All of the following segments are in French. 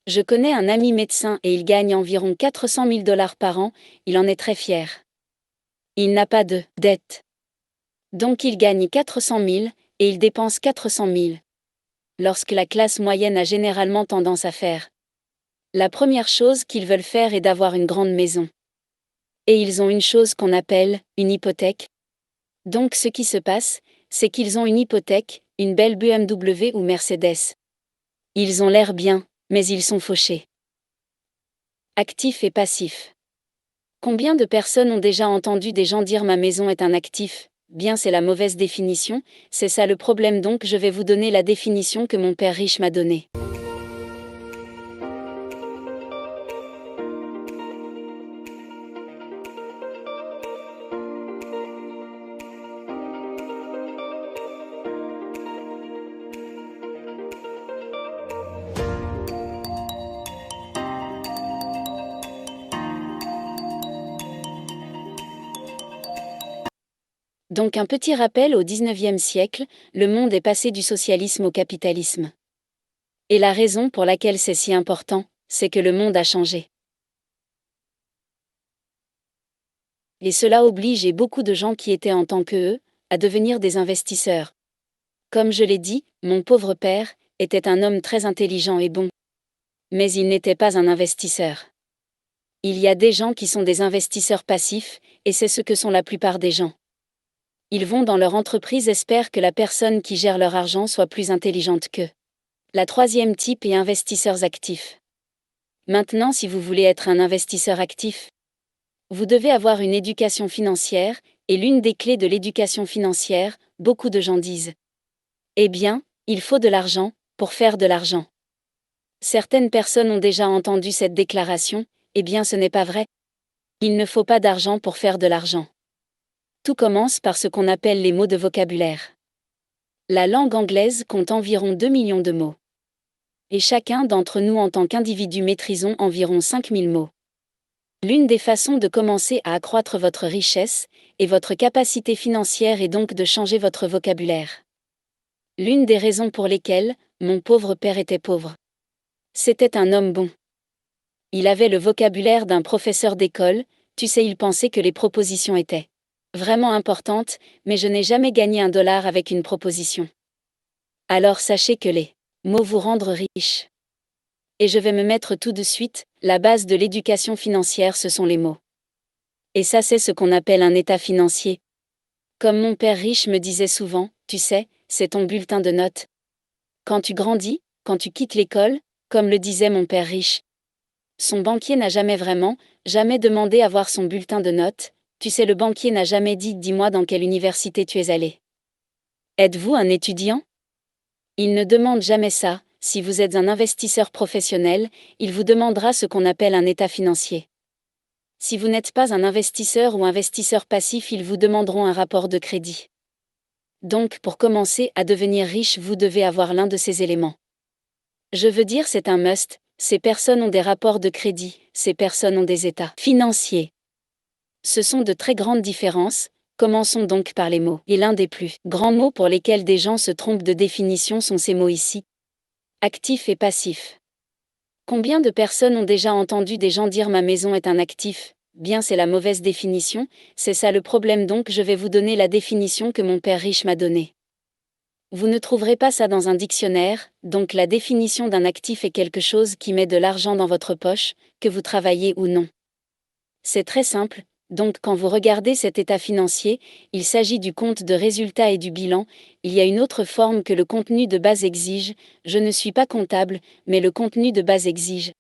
Je connais un ami médecin et il gagne environ 400 000 dollars par an, il en est très fier. Il n'a pas de dette. Donc il gagne 400 000 et il dépense 400 000. Lorsque la classe moyenne a généralement tendance à faire. La première chose qu'ils veulent faire est d'avoir une grande maison. Et ils ont une chose qu'on appelle une hypothèque. Donc ce qui se passe, c'est qu'ils ont une hypothèque, une belle BMW ou Mercedes. Ils ont l'air bien, mais ils sont fauchés. Actif et passif. Combien de personnes ont déjà entendu des gens dire ma maison est un actif? Bien, c'est la mauvaise définition, c'est ça le problème, donc je vais vous donner la définition que mon père riche m'a donnée. Donc un petit rappel, au XIXe siècle, le monde est passé du socialisme au capitalisme. Et la raison pour laquelle c'est si important, c'est que le monde a changé. Et cela oblige beaucoup de gens qui étaient en tant qu'eux, à devenir des investisseurs. Comme je l'ai dit, mon pauvre père était un homme très intelligent et bon. Mais il n'était pas un investisseur. Il y a des gens qui sont des investisseurs passifs, et c'est ce que sont la plupart des gens. Ils vont dans leur entreprise, espèrent que la personne qui gère leur argent soit plus intelligente qu'eux. La troisième type est investisseurs actifs. Maintenant, si vous voulez être un investisseur actif, vous devez avoir une éducation financière, et l'une des clés de l'éducation financière, beaucoup de gens disent « Eh bien, il faut de l'argent, pour faire de l'argent ». Certaines personnes ont déjà entendu cette déclaration, eh bien ce n'est pas vrai. Il ne faut pas d'argent pour faire de l'argent. Tout commence par ce qu'on appelle les mots de vocabulaire. La langue anglaise compte environ 2 millions de mots. Et chacun d'entre nous en tant qu'individu maîtrisons environ 5000 mots. L'une des façons de commencer à accroître votre richesse et votre capacité financière est donc de changer votre vocabulaire. L'une des raisons pour lesquelles mon pauvre père était pauvre. C'était un homme bon. Il avait le vocabulaire d'un professeur d'école, tu sais, il pensait que les propositions étaient vraiment importantes, mais je n'ai jamais gagné $1 avec une proposition. Alors sachez que les mots vous rendent riche. Et je vais me mettre tout de suite, la base de l'éducation financière ce sont les mots. Et ça c'est ce qu'on appelle un état financier. Comme mon père riche me disait souvent, tu sais, c'est ton bulletin de notes. Quand tu grandis, quand tu quittes l'école, comme le disait mon père riche. Son banquier n'a jamais demandé à voir son bulletin de notes, tu sais, le banquier n'a jamais dit « dis-moi dans quelle université tu es allé. Êtes-vous un étudiant ?» Il ne demande jamais ça. Si vous êtes un investisseur professionnel, il vous demandera ce qu'on appelle un état financier. Si vous n'êtes pas un investisseur ou investisseur passif, ils vous demanderont un rapport de crédit. Donc, pour commencer à devenir riche, vous devez avoir l'un de ces éléments. Je veux dire, c'est un must. Ces personnes ont des rapports de crédit, ces personnes ont des états financiers. Ce sont de très grandes différences. Commençons donc par les mots. Et l'un des plus grands mots pour lesquels des gens se trompent de définition sont ces mots ici. Actif et passif. Combien de personnes ont déjà entendu des gens dire ma maison est un actif? Bien, c'est la mauvaise définition, c'est ça le problème, donc je vais vous donner la définition que mon père riche m'a donnée. Vous ne trouverez pas ça dans un dictionnaire, donc la définition d'un actif est quelque chose qui met de l'argent dans votre poche, que vous travaillez ou non. C'est très simple, donc quand vous regardez cet état financier, il s'agit du compte de résultat et du bilan, il y a une autre forme que le contenu de base exige, je ne suis pas comptable, mais le contenu de base exige.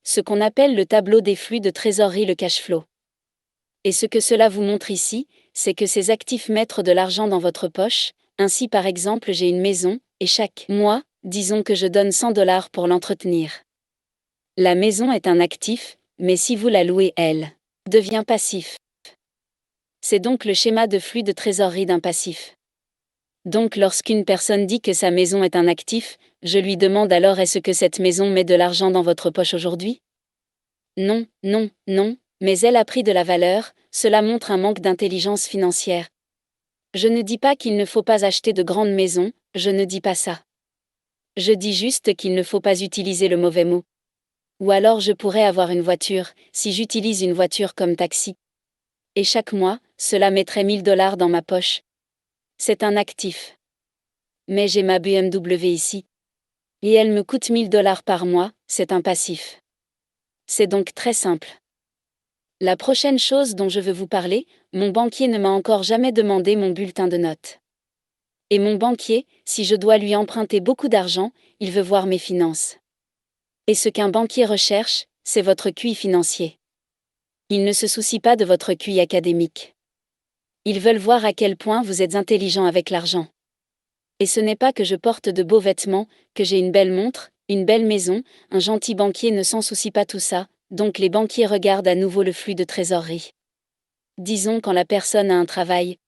Ce qu'on appelle le tableau des flux de trésorerie, le cash flow. Et ce que cela vous montre ici, c'est que ces actifs mettent de l'argent dans votre poche. Ainsi par exemple j'ai une maison, et chaque mois, disons que je donne $100 pour l'entretenir. La maison est un actif, mais si vous la louez, elle devient passif. C'est donc le schéma de flux de trésorerie d'un passif. Donc lorsqu'une personne dit que sa maison est un actif, je lui demande alors est-ce que cette maison met de l'argent dans votre poche aujourd'hui? Non, non, non, mais elle a pris de la valeur, cela montre un manque d'intelligence financière. Je ne dis pas qu'il ne faut pas acheter de grandes maisons, je ne dis pas ça. Je dis juste qu'il ne faut pas utiliser le mauvais mot. Ou alors je pourrais avoir une voiture, si j'utilise une voiture comme taxi. Et chaque mois, cela mettrait 1 000 $ dans ma poche. C'est un actif. Mais j'ai ma BMW ici. Et elle me coûte 1 000 $ par mois, c'est un passif. C'est donc très simple. La prochaine chose dont je veux vous parler, mon banquier ne m'a encore jamais demandé mon bulletin de notes. Et mon banquier, si je dois lui emprunter beaucoup d'argent, il veut voir mes finances. Et ce qu'un banquier recherche, c'est votre QI financier. Il ne se soucie pas de votre QI académique. Ils veulent voir à quel point vous êtes intelligent avec l'argent. Et ce n'est pas que je porte de beaux vêtements, que j'ai une belle montre, une belle maison, un gentil banquier ne s'en soucie pas tout ça, donc les banquiers regardent à nouveau le flux de trésorerie. Disons quand la personne a un travail.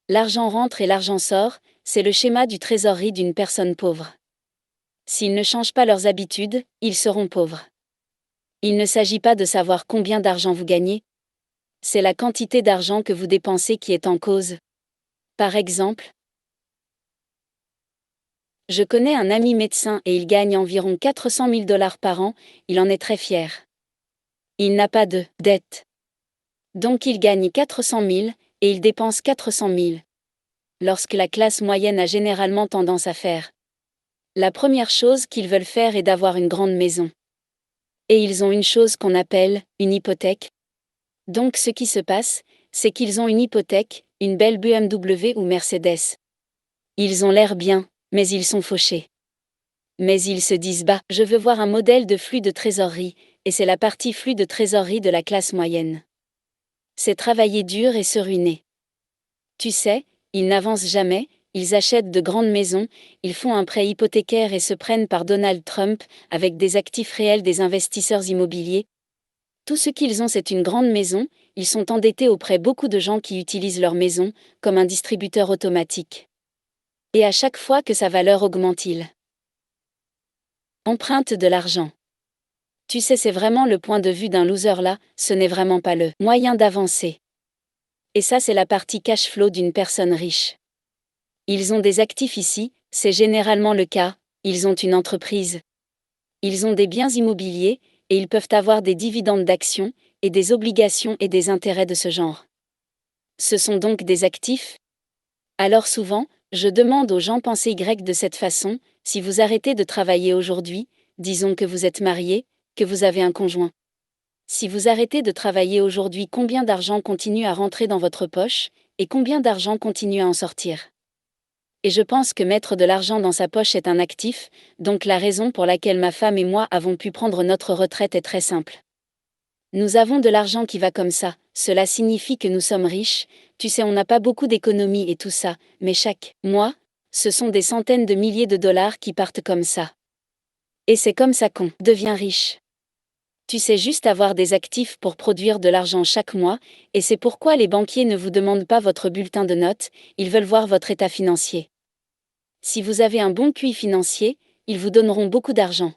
L'argent rentre et l'argent sort, c'est le schéma du trésorerie d'une personne pauvre. S'ils ne changent pas leurs habitudes, ils seront pauvres. Il ne s'agit pas de savoir combien d'argent vous gagnez. C'est la quantité d'argent que vous dépensez qui est en cause. Par exemple, je connais un ami médecin et il gagne environ 400 000 $ par an, il en est très fier. Il n'a pas de dette. Donc il gagne 400 000 et il dépense 400 000. Lorsque la classe moyenne a généralement tendance à faire. La première chose qu'ils veulent faire est d'avoir une grande maison. Et ils ont une chose qu'on appelle une hypothèque. Donc ce qui se passe, c'est qu'ils ont une hypothèque, une belle BMW ou Mercedes. Ils ont l'air bien, mais ils sont fauchés. Mais ils se disent bah, je veux voir un modèle de flux de trésorerie, et c'est la partie flux de trésorerie de la classe moyenne. C'est travailler dur et se ruiner. Tu sais, ils n'avancent jamais, ils achètent de grandes maisons, ils font un prêt hypothécaire et se prennent par Donald Trump, avec des actifs réels des investisseurs immobiliers. Tout ce qu'ils ont c'est une grande maison, ils sont endettés auprès beaucoup de gens qui utilisent leur maison, comme un distributeur automatique. Et à chaque fois que sa valeur augmente ils empruntent de l'argent. Tu sais c'est vraiment le point de vue d'un loser là, ce n'est vraiment pas le moyen d'avancer. Et ça c'est la partie cash flow d'une personne riche. Ils ont des actifs ici, c'est généralement le cas, ils ont une entreprise. Ils ont des biens immobiliers, et ils peuvent avoir des dividendes d'actions, et des obligations et des intérêts de ce genre. Ce sont donc des actifs. Alors souvent, je demande aux gens penser Y de cette façon, si vous arrêtez de travailler aujourd'hui, disons que vous êtes marié, que vous avez un conjoint. Si vous arrêtez de travailler aujourd'hui, combien d'argent continue à rentrer dans votre poche, et combien d'argent continue à en sortir? Et je pense que mettre de l'argent dans sa poche est un actif, donc la raison pour laquelle ma femme et moi avons pu prendre notre retraite est très simple. Nous avons de l'argent qui va comme ça, cela signifie que nous sommes riches, tu sais on n'a pas beaucoup d'économies et tout ça, mais chaque mois, ce sont des centaines de milliers de dollars qui partent comme ça. Et c'est comme ça qu'on devient riche. Tu sais juste avoir des actifs pour produire de l'argent chaque mois, et c'est pourquoi les banquiers ne vous demandent pas votre bulletin de notes, ils veulent voir votre état financier. Si vous avez un bon QI financier, ils vous donneront beaucoup d'argent.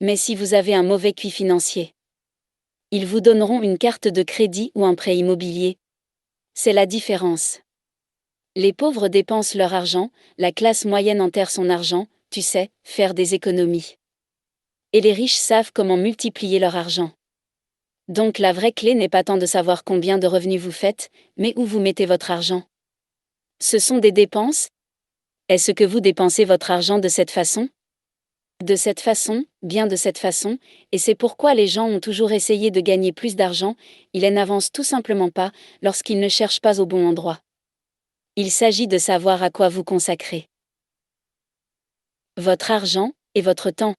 Mais si vous avez un mauvais QI financier, ils vous donneront une carte de crédit ou un prêt immobilier. C'est la différence. Les pauvres dépensent leur argent, la classe moyenne enterre son argent, tu sais, faire des économies. Et les riches savent comment multiplier leur argent. Donc la vraie clé n'est pas tant de savoir combien de revenus vous faites, mais où vous mettez votre argent. Ce sont des dépenses. Est-ce que vous dépensez votre argent de cette façon? De cette façon, bien de cette façon, et c'est pourquoi les gens ont toujours essayé de gagner plus d'argent, ils n'avancent tout simplement pas, lorsqu'ils ne cherchent pas au bon endroit. Il s'agit de savoir à quoi vous consacrez votre argent et votre temps.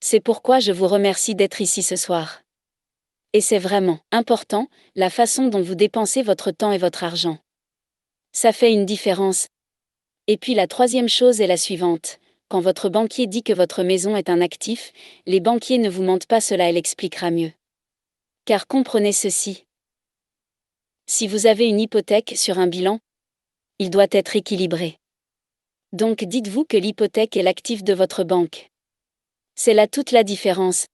C'est pourquoi je vous remercie d'être ici ce soir. Et c'est vraiment important, la façon dont vous dépensez votre temps et votre argent. Ça fait une différence. Et puis la troisième chose est la suivante. Quand votre banquier dit que votre maison est un actif, les banquiers ne vous mentent pas, cela elle expliquera mieux. Car comprenez ceci. Si vous avez une hypothèque sur un bilan, il doit être équilibré. Donc dites-vous que l'hypothèque est l'actif de votre banque. C'est là toute la différence.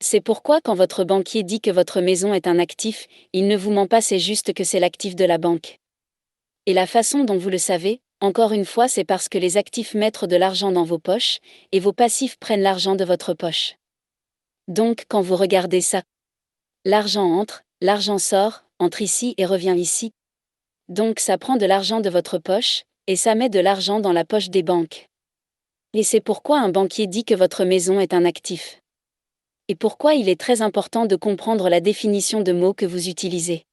C'est pourquoi quand votre banquier dit que votre maison est un actif, il ne vous ment pas, c'est juste que c'est l'actif de la banque. Et la façon dont vous le savez, encore une fois, c'est parce que les actifs mettent de l'argent dans vos poches, et vos passifs prennent l'argent de votre poche. Donc quand vous regardez ça, l'argent entre, l'argent sort, entre ici et revient ici. Donc ça prend de l'argent de votre poche, et ça met de l'argent dans la poche des banques. Et c'est pourquoi un banquier dit que votre maison est un actif. Et pourquoi il est très important de comprendre la définition de mots que vous utilisez.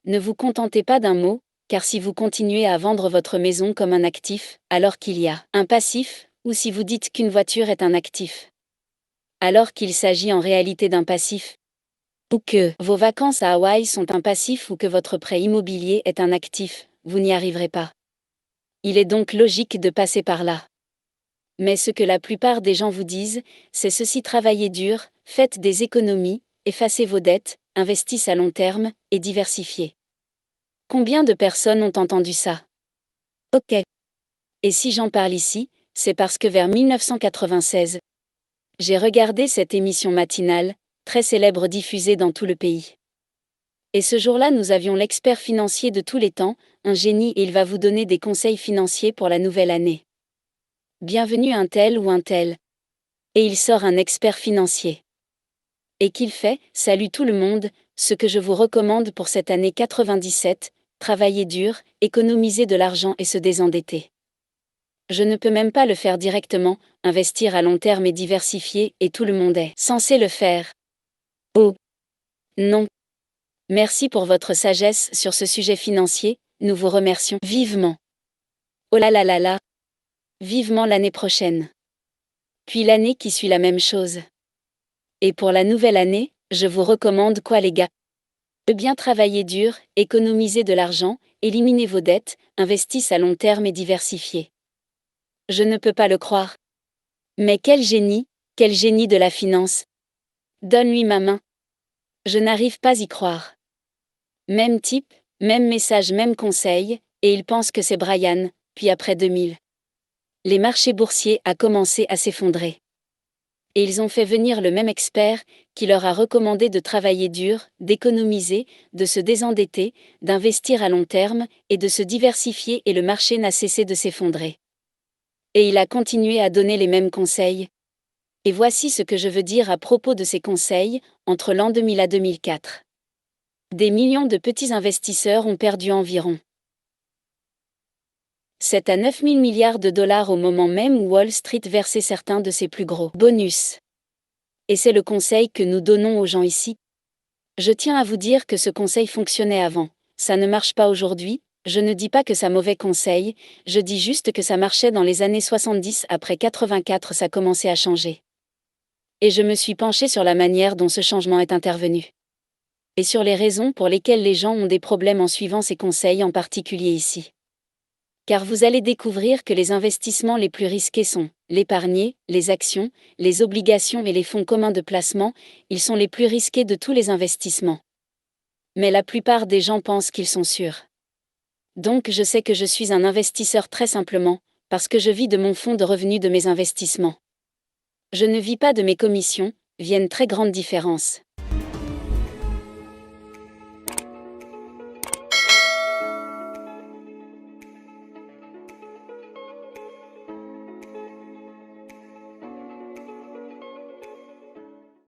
Ne vous contentez pas d'un mot, car si vous continuez à vendre votre maison comme un actif, alors qu'il y a un passif, ou si vous dites qu'une voiture est un actif, alors qu'il s'agit en réalité d'un passif, ou que vos vacances à Hawaï sont un passif ou que votre prêt immobilier est un actif, vous n'y arriverez pas. Il est donc logique de passer par là. Mais ce que la plupart des gens vous disent, c'est ceci: travaillez dur, faites des économies, effacez vos dettes, investissez à long terme, et diversifiez. Combien de personnes ont entendu ça? Ok. Et si j'en parle ici, c'est parce que vers 1996, j'ai regardé cette émission matinale, très célèbre diffusée dans tout le pays. Et ce jour-là, nous avions l'expert financier de tous les temps, un génie, et il va vous donner des conseils financiers pour la nouvelle année. Bienvenue un tel ou un tel. Et il sort un expert financier. Et qu'il fait: salut tout le monde, ce que je vous recommande pour cette année 97, travailler dur, économiser de l'argent et se désendetter. Je ne peux même pas le faire directement, investir à long terme et diversifier, et tout le monde est censé le faire. Oh non. Merci pour votre sagesse sur ce sujet financier, nous vous remercions vivement. Oh là là là là. Vivement l'année prochaine. Puis l'année qui suit, la même chose. Et pour la nouvelle année, je vous recommande quoi, les gars? De bien travailler dur, économiser de l'argent, éliminer vos dettes, investissez à long terme et diversifier. Je ne peux pas le croire. Mais quel génie de la finance. Donne-lui ma main. Je n'arrive pas y croire. Même type, même message, même conseil, et il pense que c'est Brian, puis après 2000. Les marchés boursiers a commencé à s'effondrer. Et ils ont fait venir le même expert, qui leur a recommandé de travailler dur, d'économiser, de se désendetter, d'investir à long terme, et de se diversifier, et le marché n'a cessé de s'effondrer. Et il a continué à donner les mêmes conseils. Et voici ce que je veux dire à propos de ces conseils, entre l'an 2000 à 2004. Des millions de petits investisseurs ont perdu environ 7 à 9 000 milliards de dollars au moment même où Wall Street versait certains de ses plus gros bonus. Et c'est le conseil que nous donnons aux gens ici. Je tiens à vous dire que ce conseil fonctionnait avant. Ça ne marche pas aujourd'hui. Je ne dis pas que ça mauvais conseil, je dis juste que ça marchait dans les années 70, après 84 ça commençait à changer. Et je me suis penché sur la manière dont ce changement est intervenu. Et sur les raisons pour lesquelles les gens ont des problèmes en suivant ces conseils, en particulier ici. Car vous allez découvrir que les investissements les plus risqués sont l'épargne, les actions, les obligations et les fonds communs de placement, ils sont les plus risqués de tous les investissements. Mais la plupart des gens pensent qu'ils sont sûrs. Donc je sais que je suis un investisseur très simplement, parce que je vis de mon fonds de revenus de mes investissements. Je ne vis pas de mes commissions, viennent très grandes différences.